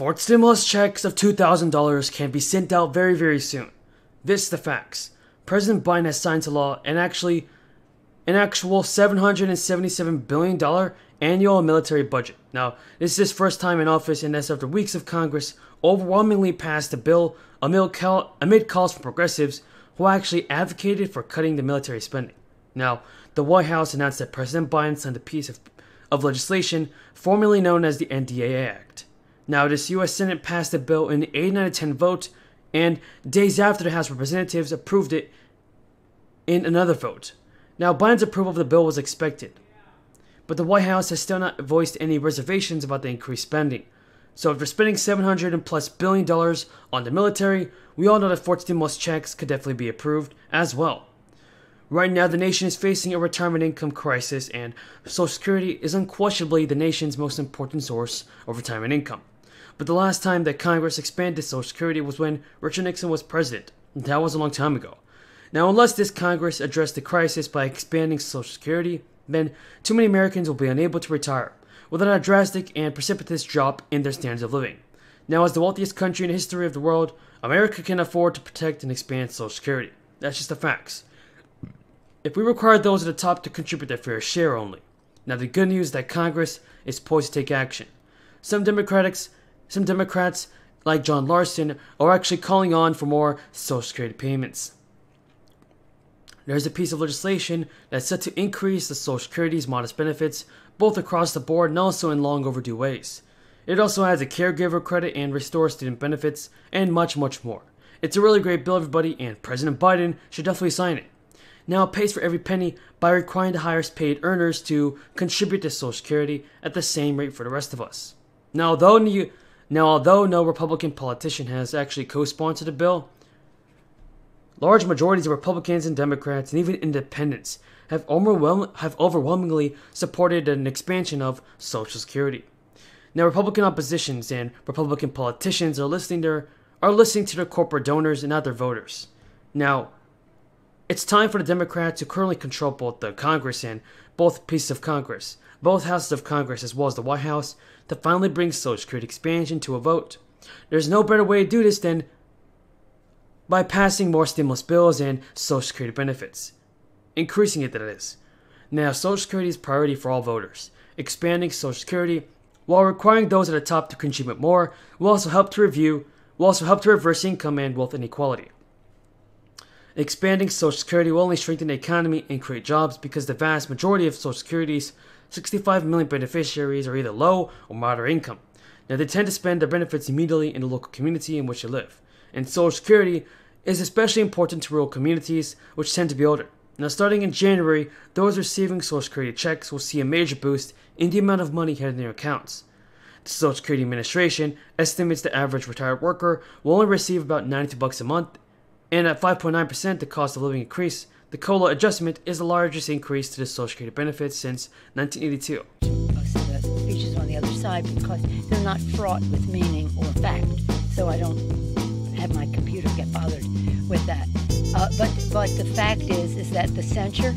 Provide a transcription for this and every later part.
Fourth stimulus checks of $2,000 can be sent out very, very soon. This is the facts. President Biden has signed into law an actual $777 billion annual military budget. Now, this is his first time in office, and that's after weeks of Congress overwhelmingly passed a bill amid calls from progressives who actually advocated for cutting the military spending. Now, the White House announced that President Biden signed a piece of legislation formerly known as the NDAA Act. Now, this U.S. Senate passed the bill in an 8-9-10 vote, and days after the House of Representatives approved it in another vote. Now, Biden's approval of the bill was expected, but the White House has still not voiced any reservations about the increased spending. So if they're spending $700+ billion on the military, we all know that fourth stimulus checks could definitely be approved as well. Right now, the nation is facing a retirement income crisis, and Social Security is unquestionably the nation's most important source of retirement income. But the last time that Congress expanded Social Security was when Richard Nixon was president. That was a long time ago. Now, unless this Congress addressed the crisis by expanding Social Security, then too many Americans will be unable to retire without a drastic and precipitous drop in their standards of living. Now, as the wealthiest country in the history of the world, America can afford to protect and expand Social Security. That's just the facts. If we require those at the top to contribute their fair share only. Now, the good news is that Congress is poised to take action. Some Democrats like John Larson are actually calling on for more Social Security payments. There's a piece of legislation that's set to increase the Social Security's modest benefits both across the board and also in long overdue ways. It also adds a caregiver credit and restores student benefits and much, much more. It's a really great bill, everybody, and President Biden should definitely sign it. Now it pays for every penny by requiring the highest paid earners to contribute to Social Security at the same rate for the rest of us. Now, although no Republican politician has actually co-sponsored the bill, large majorities of Republicans and Democrats and even independents have overwhelmingly supported an expansion of Social Security. Now, Republican oppositions and Republican politicians are listening to their corporate donors and not their voters. Now, it's time for the Democrats who currently control both the Congress and both pieces of Congress, both houses of Congress as well as the White House, to finally bring Social Security expansion to a vote. There's no better way to do this than by passing more stimulus bills and Social Security benefits. Increasing it, that is. Now, Social Security is a priority for all voters. Expanding Social Security, while requiring those at the top to contribute more, will also help to reverse income and wealth inequality. Expanding Social Security will only strengthen the economy and create jobs because the vast majority of Social Security's 65 million beneficiaries are either low or moderate income. Now, they tend to spend their benefits immediately in the local community in which they live. And Social Security is especially important to rural communities, which tend to be older. Now, starting in January, those receiving Social Security checks will see a major boost in the amount of money held in their accounts. The Social Security Administration estimates the average retired worker will only receive about $92 a month, and at 5.9% the cost of living increase, the COLA adjustment is the largest increase to the Social Security benefits since 1982. Most of the speeches on the other side because they're not fraught with meaning or fact, so I don't have my computer get bothered with that. But the fact is that the censure,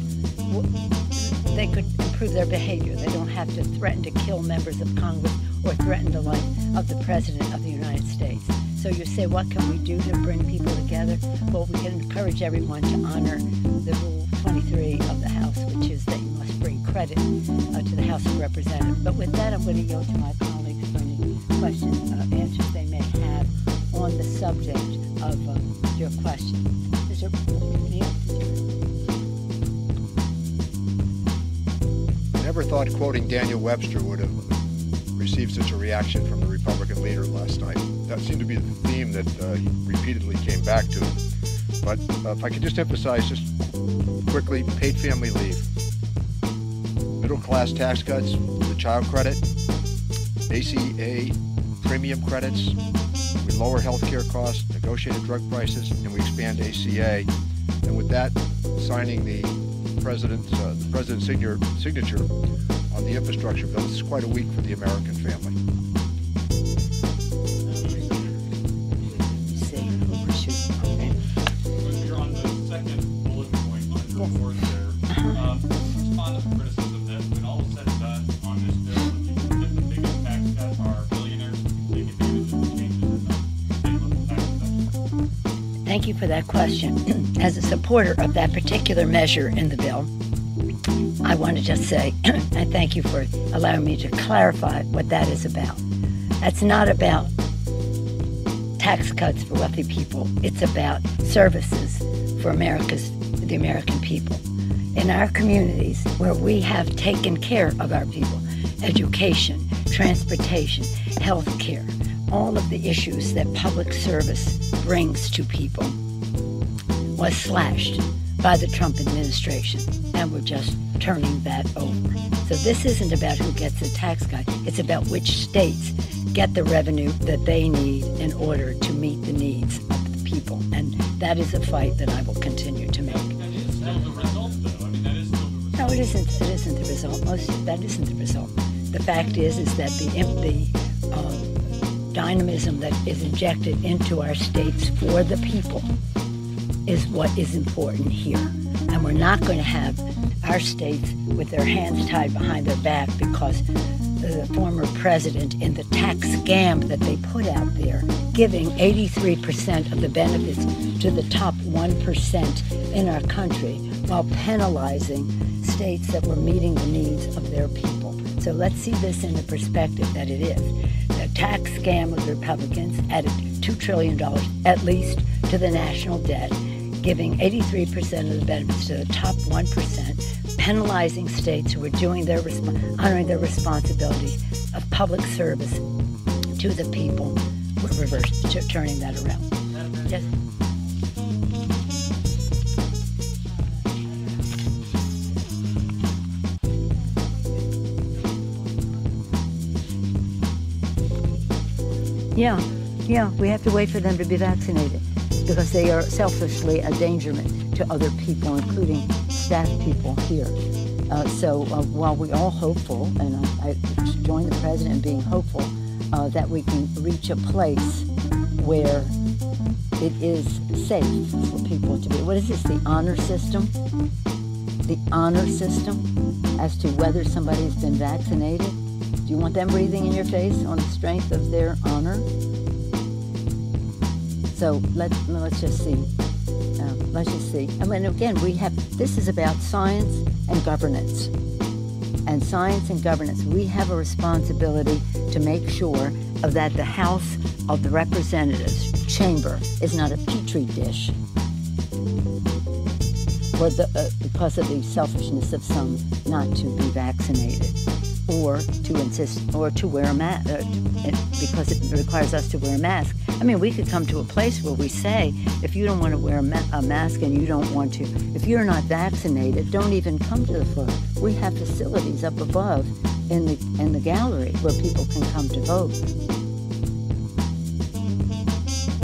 they could improve their behavior. They don't have to threaten to kill members of Congress or threaten the life of the President of the United States. So you say, what can we do to bring people together? Well, we can encourage everyone to honor the Rule 23 of the House, which is that you must bring credit to the House of Representatives. But with that, I'm going to yield to my colleagues for any questions, answers they may have on the subject of your question. Is there Neil? Never thought quoting Daniel Webster would have received such a reaction from the Republican leader last night. That seemed to be the theme that he repeatedly came back to. But if I could just emphasize just quickly, paid family leave, middle-class tax cuts, the child credit, ACA premium credits, we lower health care costs, negotiated drug prices, and we expand ACA. And with that, signing the president's signature on the infrastructure bill, this is quite a week for the American family. You're on the second bullet point on your report there. Respond to the criticism that when all is said and done on this bill, the biggest tax cuts are billionaires who take advantage of Thank you for that question. As a supporter of that particular measure in the bill, I want to just say, and thank you for allowing me to clarify what that is about. That's not about tax cuts for wealthy people. It's about services for the American people. In our communities where we have taken care of our people, education, transportation, health care, all of the issues that public service brings to people was slashed by the Trump administration, and we're just turning that over. So this isn't about who gets a tax cut. It's about which states get the revenue that they need in order to meet the needs of the people. And that is a fight that I will continue to make. That is still the result, though. I mean, that is still the result. No, it isn't. It isn't the result. That isn't the result. The fact is that the dynamism that is injected into our states for the people is what is important here. And we're not going to have our states with their hands tied behind their back because the former president, in the tax scam that they put out there, giving 83% of the benefits to the top 1% in our country while penalizing states that were meeting the needs of their people. So let's see this in the perspective that it is. The tax scam of the Republicans added $2 trillion at least to the national debt, giving 83% of the benefits to the top 1%, penalizing states who are doing honoring their responsibilities of public service to the people. We're turning that around. Yes. Yeah, we have to wait for them to be vaccinated because they are selfishly a endangerment to other people, including staff people here. So while we're all hopeful, and I join the president in being hopeful that we can reach a place where it is safe for people to be. What is this, the honor system? The honor system as to whether somebody's been vaccinated? Do you want them breathing in your face on the strength of their honor? So let's just see. Let's just see. I mean, again, this is about science and governance. And science and governance, we have a responsibility to make sure that the House of the Representatives chamber is not a petri dish because of the selfishness of some not to be vaccinated, or to insist, or to wear a mask, because it requires us to wear a mask. I mean, we could come to a place where we say, if you don't want to wear a mask and you don't want to, if you're not vaccinated, don't even come to the floor. We have facilities up above in the gallery where people can come to vote.